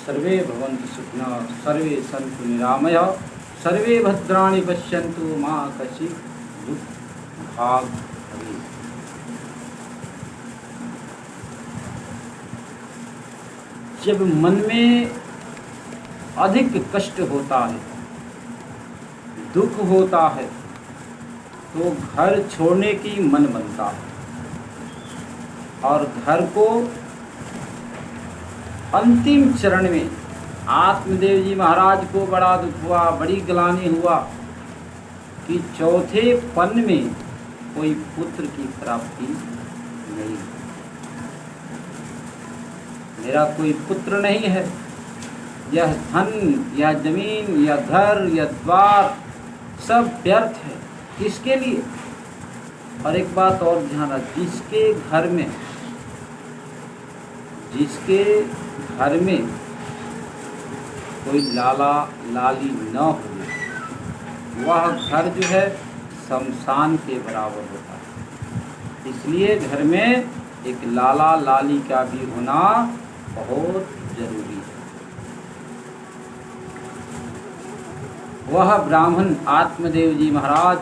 सर्वे भवन्तु सुखिनः, सर्वे सन्तु निरामयः, सर्वे भद्राणि पश्यन्तु मा कश्चित् दुःखभाग् भवेत्। जब मन में अधिक कष्ट होता है, दुख होता है, तो घर छोड़ने की मन बनता है और घर को अंतिम चरण में आत्मदेव जी महाराज को बड़ा दुख हुआ, बड़ी ग्लानि हुआ कि चौथे पन में कोई पुत्र की प्राप्ति नहीं, मेरा कोई पुत्र नहीं है, यह धन, यह जमीन, यह घर, यह द्वार सब व्यर्थ है। किसके लिए? और एक बात और ध्यान रख, जिसके घर में कोई लाला लाली न हो, वह घर जो है शमशान के बराबर होता है। इसलिए घर में एक लाला लाली का भी होना बहुत जरूरी है। वह ब्राह्मण आत्मदेव जी महाराज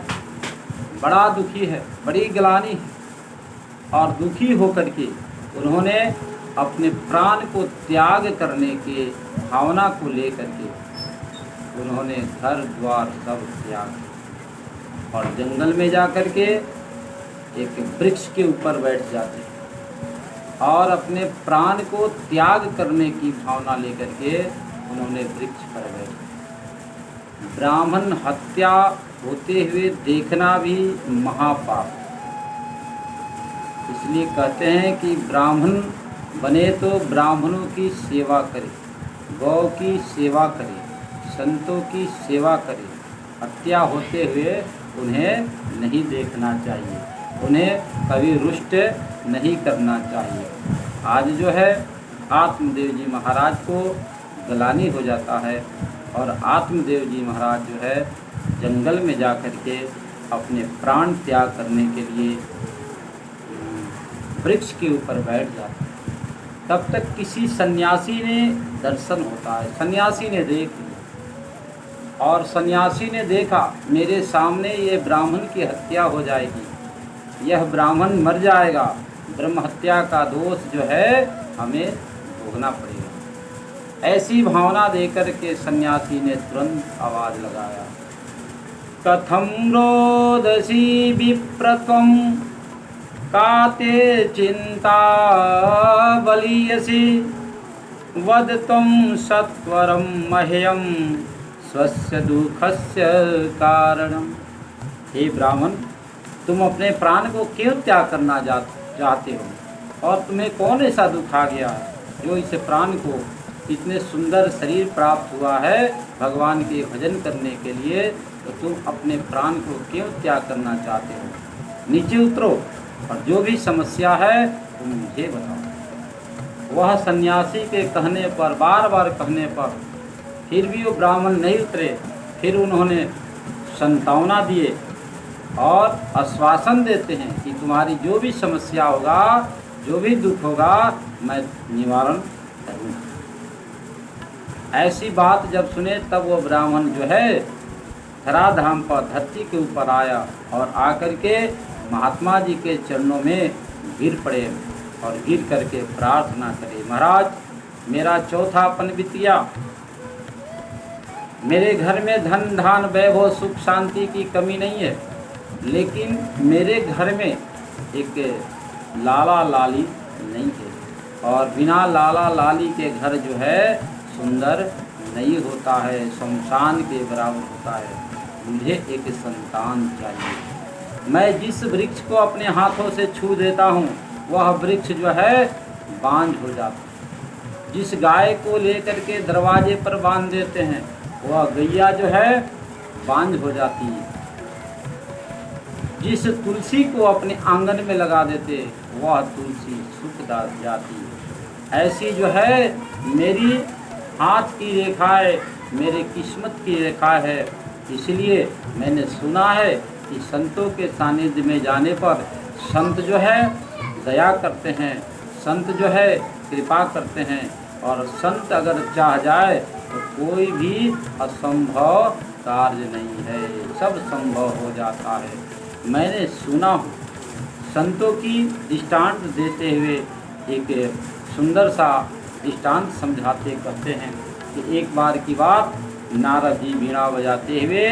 बड़ा दुखी है, बड़ी ग्लानि है, और दुखी होकर के उन्होंने अपने प्राण को त्याग करने के भावना को लेकर के उन्होंने घर द्वार सब त्याग और जंगल में जाकर के एक वृक्ष के ऊपर बैठ जाते और अपने प्राण को त्याग करने की भावना लेकर के उन्होंने वृक्ष पर बैठे। ब्राह्मण हत्या होते हुए देखना भी महापाप, इसलिए कहते हैं कि ब्राह्मण बने तो ब्राह्मणों की सेवा करे, गौ की सेवा करे, संतों की सेवा करे। हत्या होते हुए उन्हें नहीं देखना चाहिए, उन्हें कभी रुष्ट नहीं करना चाहिए। आज जो है आत्मदेव जी महाराज को ग्लानि हो जाता है और आत्मदेव जी महाराज जो है जंगल में जाकर के अपने प्राण त्याग करने के लिए वृक्ष के ऊपर बैठ जाते हैं। तब तक किसी सन्यासी ने दर्शन होता है, सन्यासी ने देख लिया और सन्यासी ने देखा मेरे सामने ये ब्राह्मण की हत्या हो जाएगी, यह ब्राह्मण मर जाएगा, ब्रह्म हत्या का दोष जो है हमें भोगना पड़ेगा। ऐसी भावना देकर के सन्यासी ने तुरंत आवाज लगाया, कथम रोदसी विप्रत्वं काते चिंता बलीयसी वद त्वं सत्वरं मह्यं स्वस्य दुःखस्य कारणम। हे ब्राह्मण, तुम अपने प्राण को क्यों त्याग करना चाहते हो और तुम्हें कौन ऐसा दुख आ गया है जो इस प्राण को, इतने सुंदर शरीर प्राप्त हुआ है भगवान के भजन करने के लिए, तो तुम अपने प्राण को क्यों त्याग करना चाहते हो? नीचे उतरो और जो भी समस्या है तुम मुझे बताओ। वह सन्यासी के कहने पर, बार बार कहने पर फिर भी वो ब्राह्मण नहीं उतरे। फिर उन्होंने संतावना दिए और आश्वासन देते हैं कि तुम्हारी जो भी समस्या होगा, जो भी दुख होगा, मैं निवारण करूँगा। ऐसी बात जब सुने तब वो ब्राह्मण जो है धराधाम पर धरती के ऊपर आया और आकर के महात्मा जी के चरणों में गिर पड़े और गिर करके प्रार्थना करे, महाराज मेरा चौथा पन बीतिया, मेरे घर में धन धान वैभव सुख शांति की कमी नहीं है, लेकिन मेरे घर में एक लाला लाली नहीं है और बिना लाला लाली के घर जो है सुंदर नहीं होता है, शमशान के बराबर होता है। मुझे एक संतान चाहिए। मैं जिस वृक्ष को अपने हाथों से छू देता हूँ वह वृक्ष जो है बांझ हो जाता है। जिस गाय को लेकर के दरवाजे पर बांध देते हैं वह गैया जो है बांझ हो जाती है। जिस तुलसी को अपने आंगन में लगा देते वह तुलसी सूख जाती है। ऐसी जो है मेरी हाथ की रेखा है, मेरे किस्मत की रेखा है। इसलिए मैंने सुना है कि संतों के सानिध्य में जाने पर संत जो है दया करते हैं, संत जो है कृपा करते हैं और संत अगर चाह जाए तो कोई भी असंभव कार्य नहीं है, सब संभव हो जाता है। मैंने सुना हूँ संतों की दृष्टांत देते हुए एक सुंदर सा दृष्टांत समझाते करते हैं कि एक बार की बात, नारद जी बीड़ा बजाते हुए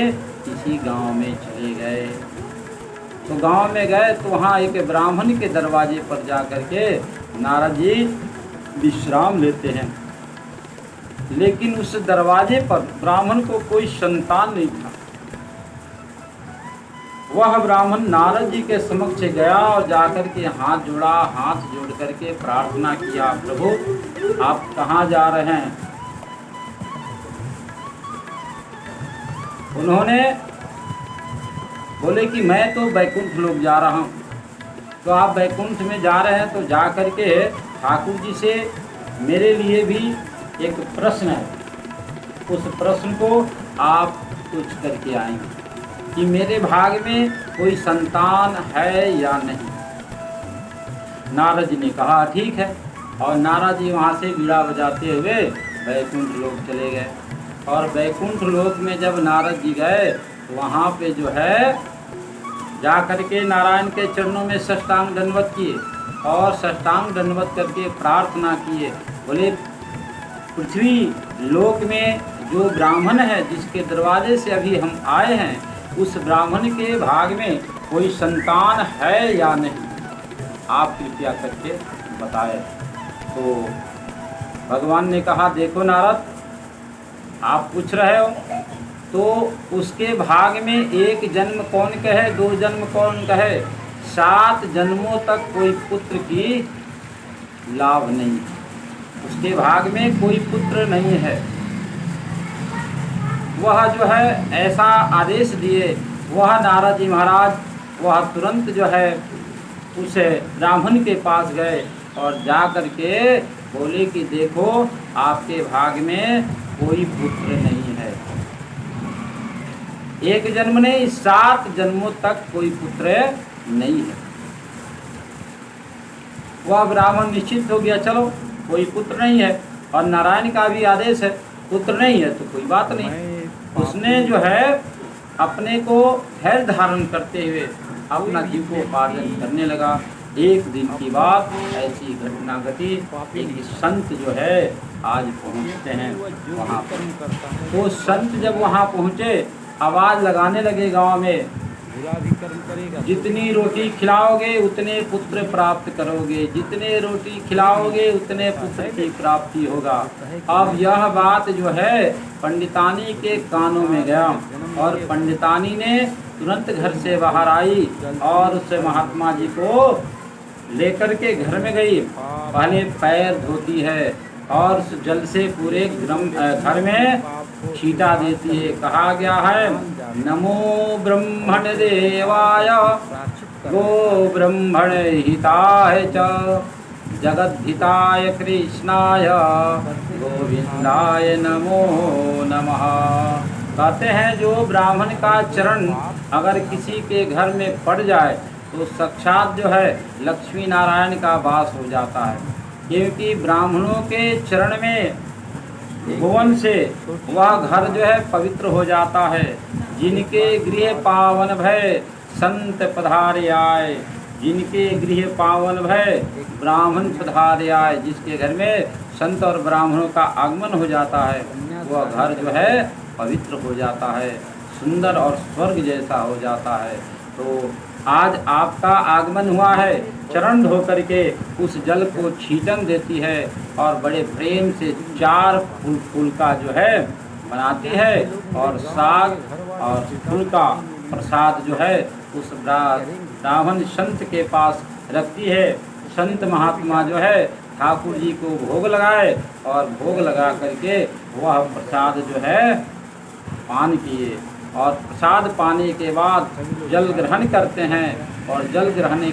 किसी गांव में चले गए। तो गांव में गए तो वहाँ एक ब्राह्मण के दरवाजे पर जा कर के नारद जी विश्राम लेते हैं। लेकिन उस दरवाजे पर ब्राह्मण को कोई संतान नहीं था। वह ब्राह्मण नारद जी के समक्ष गया और जाकर के हाथ जोड़ा, हाथ जोड़ करके प्रार्थना किया, प्रभु आप कहाँ जा रहे हैं? उन्होंने बोले कि मैं तो बैकुंठ लोक जा रहा हूँ। तो आप बैकुंठ में जा रहे हैं तो जा करके ठाकुर जी से मेरे लिए भी एक प्रश्न है, उस प्रश्न को आप पूछ करके आएंगे कि मेरे भाग में कोई संतान है या नहीं। नारद जी ने कहा ठीक है, और नारद जी वहाँ से बीड़ा बजाते हुए बैकुंठ लोक चले गए। और बैकुंठ लोक में जब नारद जी गए तो वहाँ पे जो है जा करके नारायण के चरणों में साष्टांग दंडवत किए और साष्टांग दंडवत करके प्रार्थना किए। बोले पृथ्वी लोक में जो ब्राह्मण है जिसके दरवाजे से अभी हम आए हैं, उस ब्राह्मण के भाग में कोई संतान है या नहीं, आप कृपया करके बताए। तो भगवान ने कहा देखो नारद, आप पूछ रहे हो तो उसके भाग में एक जन्म कौन कहे, दो जन्म कौन कहे, 7 जन्मों तक कोई पुत्र की लाभ नहीं, उसके भाग में कोई पुत्र नहीं है। वह जो है ऐसा आदेश दिए, वह नारद जी महाराज वह तुरंत जो है उस ब्राह्मण के पास गए और जा कर के बोले कि देखो आपके भाग में कोई पुत्र नहीं है, एक जन्म नहीं 7 जन्मों तक कोई पुत्र नहीं है। वह ब्राह्मण निश्चित हो गया, चलो कोई पुत्र नहीं है और नारायण का भी आदेश है, पुत्र नहीं है तो कोई बात नहीं। उसने जो है अपने को धैर्य धारण करते हुए अपना जीवोपार्जन करने लगा। एक दिन की बात ऐसी घटना घटी, एक संत जो है आज पहुंचते हैं वहाँ पर। तो संत जब वहाँ पहुँचे आवाज़ लगाने लगे गांव में, जितनी रोटी खिलाओगे उतने पुत्र प्राप्त करोगे, जितने रोटी खिलाओगे उतने पुत्र की प्राप्ति होगा। अब यह बात जो है पंडितानी के कानों में गया और पंडितानी ने तुरंत घर से बाहर आई और उस महात्मा जी को लेकर के घर में गई। पहले पैर धोती है और उस जल से पूरे घर में छींटा देती है। कहा गया है नमो ब्रह्मण देवाय गो ब्रह्मण हिताय च जगद्धिताय कृष्णाय गोविंदाय नमो नमः। कहते हैं जो ब्राह्मण का चरण अगर किसी के घर में पड़ जाए तो साक्षात जो है लक्ष्मी नारायण का वास हो जाता है, क्योंकि ब्राह्मणों के चरण में भुवन से वह घर जो है पवित्र हो जाता है। जिनके गृह पावन भय संत पधारे आए, जिनके गृह पावन भय ब्राह्मण पधारे आए, जिसके घर में संत और ब्राह्मणों का आगमन हो जाता है वह घर जो है पवित्र हो जाता है, सुंदर और स्वर्ग जैसा हो जाता है। तो आज आपका आगमन हुआ है, चरण धो करके उस जल को छीटन देती है और बड़े प्रेम से 4 फूल का जो है बनाती है और साग और फूल का प्रसाद जो है उस ब्राह्मण संत के पास रखती है। संत महात्मा जो है ठाकुर जी को भोग लगाए और भोग लगा करके वह प्रसाद जो है पान किए और प्रसाद पाने के बाद जल ग्रहण करते हैं और जल ग्रहण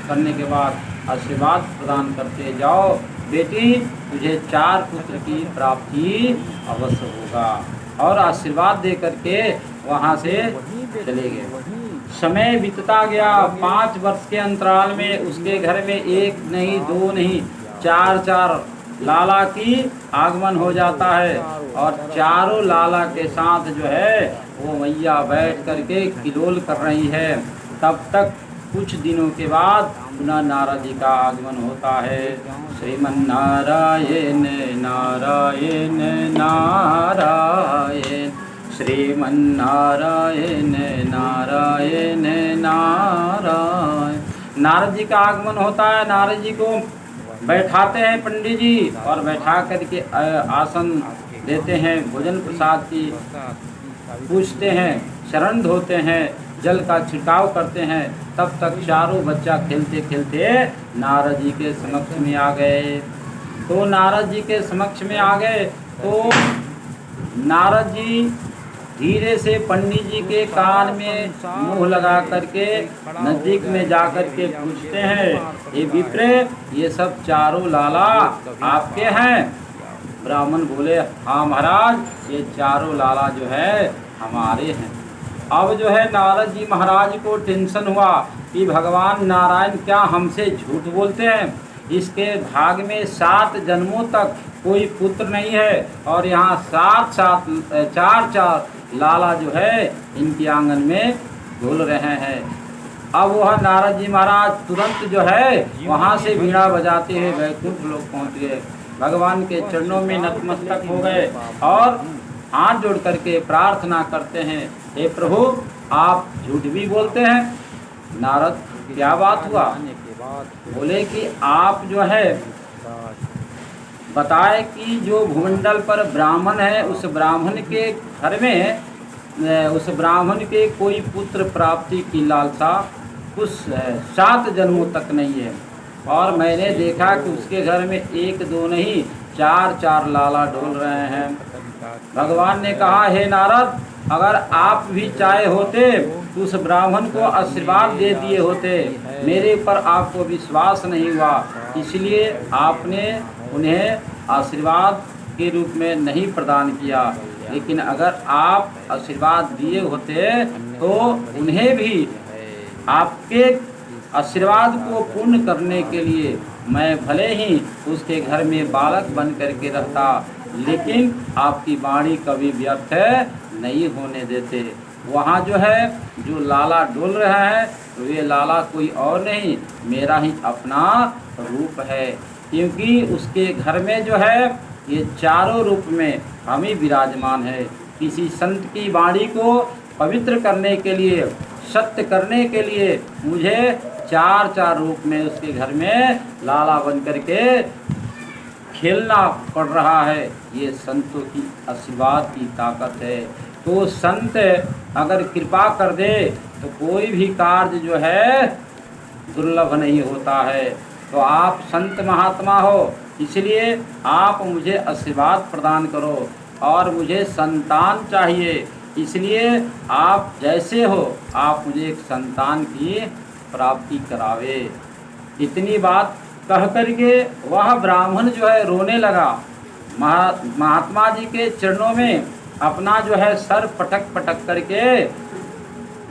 करने के बाद आशीर्वाद प्रदान करते जाओ, बेटी तुझे 4 पुत्र की प्राप्ति अवश्य होगा, और आशीर्वाद दे करके वहाँ से चले गए। समय बीतता गया, 5 वर्ष के अंतराल में उसके घर में 1 नहीं 2 नहीं 4 लाला की आगमन हो जाता है और चारों लाला के साथ जो है वो मैया बैठ करके किलोल कर रही है। तब तक कुछ दिनों के बाद पुनः नारद जी का आगमन होता है। श्रीमन्नारायण नारायण नारायण, श्रीमन्नारायण नारायण नारायण। नारद जी का आगमन होता है। नारद जी को बैठाते हैं पंडित जी और बैठा करके आसन देते हैं, भोजन प्रसाद की पूछते हैं, शरण धोते हैं, जल का छिड़काव करते हैं। तब तक चारों बच्चा खेलते खेलते नारद जी के समक्ष में आ गए। तो नारद जी के समक्ष में आ गए तो नारद जी धीरे से पंडित जी के कान में मुंह लगा करके नजदीक में जा करके पूछते हैं, ये विप्र, ये सब चारों लाला आपके हैं? ब्राह्मण बोले, हाँ महाराज, ये चारों लाला जो है हमारे हैं। अब जो है नारद जी महाराज को टेंशन हुआ कि भगवान नारायण क्या हमसे झूठ बोलते हैं? इसके भाग में 7 जन्मों तक कोई पुत्र नहीं है और यहाँ 4 लाला जो है इनके आंगन में घुल रहे हैं। अब वह नारद जी महाराज तुरंत जो है वहाँ से वीणा बजाते हुए वैकुंठ लोक पहुँच गए। भगवान के चरणों में नतमस्तक हो गए और हाथ जोड़ करके प्रार्थना करते हैं, हे प्रभु, आप झूठ भी बोलते हैं। नारद, क्या बात हुआ? बोले कि आप जो है बताए कि जो भूमंडल पर ब्राह्मण है उस ब्राह्मण के घर में उस ब्राह्मण के कोई पुत्र प्राप्ति की लालसा कुछ 7 जन्मों तक नहीं है और मैंने देखा कि उसके घर में 1-2 नहीं 4 लाला डोल रहे हैं। भगवान ने कहा, हे नारद, अगर आप भी चाहे होते तो उस ब्राह्मण को आशीर्वाद दे दिए होते। मेरे ऊपर आपको विश्वास नहीं हुआ, इसलिए आपने उन्हें आशीर्वाद के रूप में नहीं प्रदान किया। लेकिन अगर आप आशीर्वाद दिए होते तो उन्हें भी आपके आशीर्वाद को पूर्ण करने के लिए मैं भले ही उसके घर में बालक बन करके रहता, लेकिन आपकी वाणी कभी व्यर्थ नहीं होने देते। वहाँ जो है जो लाला डोल रहा है तो ये लाला कोई और नहीं, मेरा ही अपना रूप है, क्योंकि उसके घर में जो है ये चारों रूप में हम ही विराजमान है। किसी संत की वाणी को पवित्र करने के लिए, सत्य करने के लिए मुझे 4 रूप में उसके घर में लाला बन करके खेलना पड़ रहा है। ये संतों की आशीर्वाद की ताकत है। तो संत अगर कृपा कर दे तो कोई भी कार्य जो है दुर्लभ नहीं होता है। तो आप संत महात्मा हो, इसलिए आप मुझे आशीर्वाद प्रदान करो और मुझे संतान चाहिए, इसलिए आप जैसे हो आप मुझे एक संतान की प्राप्ति करावे। इतनी बात कह करके वह ब्राह्मण जो है रोने लगा। महात्मा जी के चरणों में अपना जो है सर पटक पटक करके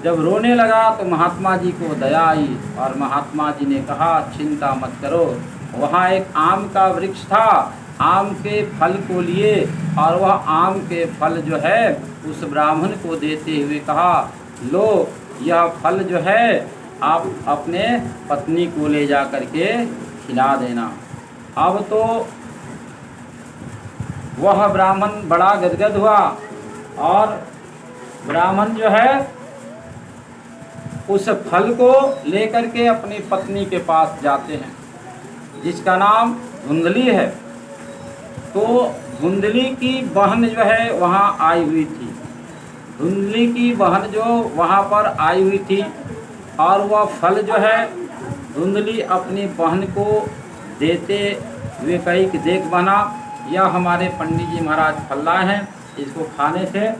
जब रोने लगा तो महात्मा जी को दया आई और महात्मा जी ने कहा, चिंता मत करो। वहाँ एक आम का वृक्ष था, आम के फल को लिए और वह आम के फल जो है उस ब्राह्मण को देते हुए कहा, लो यह फल जो है आप अपने पत्नी को ले जा करके खिला देना। अब तो वह ब्राह्मण बड़ा गदगद हुआ और ब्राह्मण जो है उस फल को लेकर के अपनी पत्नी के पास जाते हैं, जिसका नाम धुंधली है। तो धुंधली की बहन जो है वहाँ आई हुई थी। धुंधली की बहन जो वहाँ पर आई हुई थी और वह फल जो है धुंधली अपनी बहन को देते हुए कही कि देख बहना, यह हमारे पंडित जी महाराज फल लाए हैं, इसको खाने से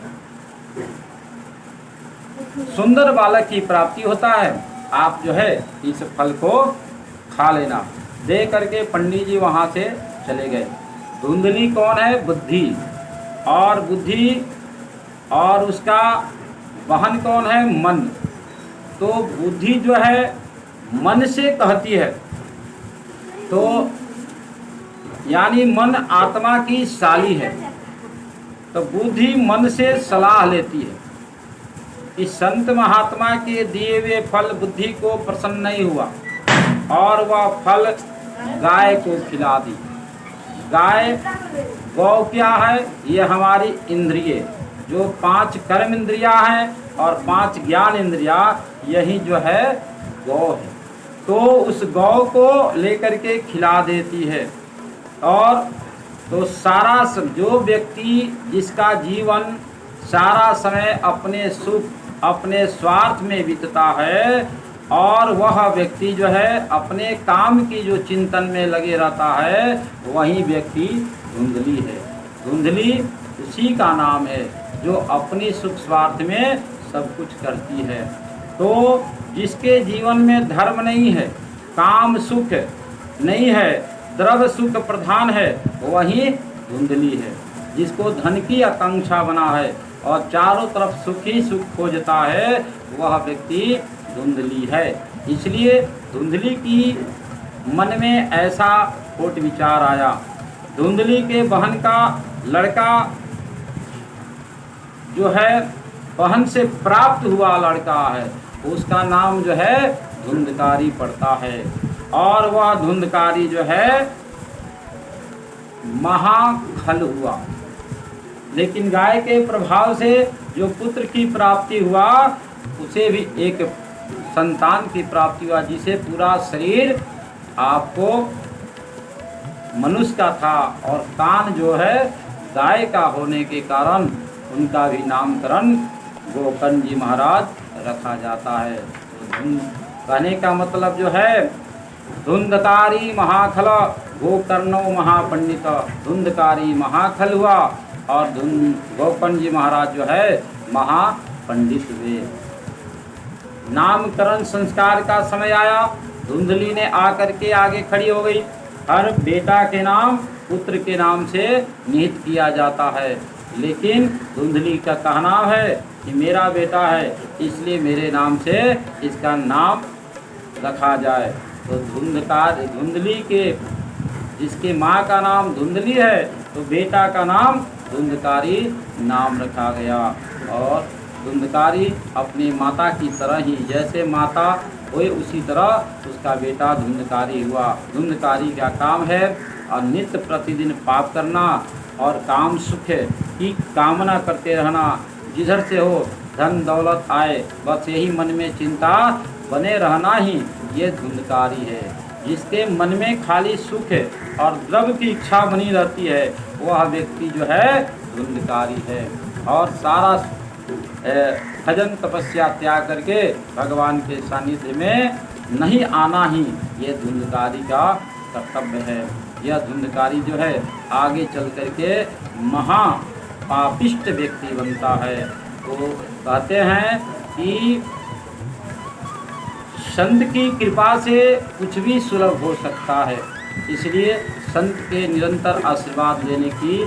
सुंदर बालक की प्राप्ति होता है, आप जो है इस फल को खा लेना। दे करके पंडित जी वहाँ से चले गए। धुंधली कौन है? बुद्धि। और बुद्धि और उसका बहन कौन है? मन। तो बुद्धि जो है मन से कहती है। तो यानी मन आत्मा की साली है, तो बुद्धि मन से सलाह लेती है कि संत महात्मा के दिए हुए फल बुद्धि को प्रसन्न नहीं हुआ और वह फल गाय को खिला दी। गाय गौ क्या है? ये हमारी इंद्रिय, जो 5 कर्म इंद्रियां हैं और 5 ज्ञान इंद्रियां, यही जो है गौ है। तो उस गौ को लेकर के खिला देती है। और तो सारा जो व्यक्ति जिसका जीवन सारा समय अपने सुख अपने स्वार्थ में बीतता है और वह व्यक्ति जो है अपने काम की जो चिंतन में लगे रहता है, वही व्यक्ति धुंधली है। धुंधली उसी का नाम है जो अपनी सुख स्वार्थ में सब कुछ करती है। तो जिसके जीवन में धर्म नहीं है, काम सुख नहीं है, द्रव्य सुख प्रधान है, वही धुंधली है। जिसको धन की आकांक्षा बना है और चारों तरफ सुख ही सुख खोजता है, वह व्यक्ति धुंधली है। इसलिए धुंधली की मन में ऐसा खोट विचार आया। धुंधली के बहन का लड़का जो है, बहन से प्राप्त हुआ लड़का है, उसका नाम जो है धुंधकारी पड़ता है। और वह धुंधकारी जो है महाखल हुआ। लेकिन गाय के प्रभाव से जो पुत्र की प्राप्ति हुआ, उसे भी एक संतान की प्राप्ति हुआ, जिसे पूरा शरीर आपको मनुष्य का था और कान जो है गाय का होने के कारण उनका भी नामकरण गोकर्ण जी महाराज रखा जाता है। तो कहने का मतलब जो है, धुंधकारी महाखल गोकर्णो महापंडित, धुंधकारी महाखल हुआ और गोकर्ण जी महाराज जो है महापंडित हुए। नामकरण संस्कार का समय आया, धुंधली ने आकर के आगे खड़ी हो गई। हर बेटा के नाम पुत्र के नाम से निहित किया जाता है, लेकिन धुंधली का कहना है कि मेरा बेटा है, इसलिए मेरे नाम से इसका नाम रखा जाए। तो धुंधली के जिसके माँ का नाम धुंधली है, तो बेटा का नाम धुंधकारी नाम रखा गया। और धुंधकारी अपनी माता की तरह ही, जैसे माता हुए उसी तरह उसका बेटा धुंधकारी हुआ। धुंधकारी का काम है और नित्य प्रतिदिन पाप करना और काम सुख की कामना करते रहना। जिधर से हो धन दौलत आए, बस यही मन में चिंता बने रहना ही ये धुंधकारी है। जिसके मन में खाली सुख है और द्रव्य की इच्छा बनी रहती है, वह व्यक्ति जो है धुंधकारी है। और सारा भजन तपस्या त्याग करके भगवान के सानिध्य में नहीं आना ही ये धुंधकारी का कर्तव्य है। यह धुंधकारी जो है आगे चल करके महा पापिष्ट व्यक्ति बनता है। तो कहते हैं कि संत की कृपा से कुछ भी सुलभ हो सकता है, इसलिए संत के निरंतर आशीर्वाद लेने की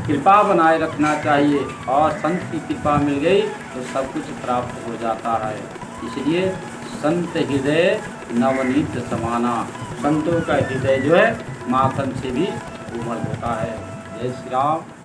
कृपा बनाए रखना चाहिए। और संत की कृपा मिल गई तो सब कुछ प्राप्त हो जाता है। इसलिए संत हृदय नवनीत समाना, संतों का हृदय जो है माखन से भी कोमल होता है। जय श्री राम।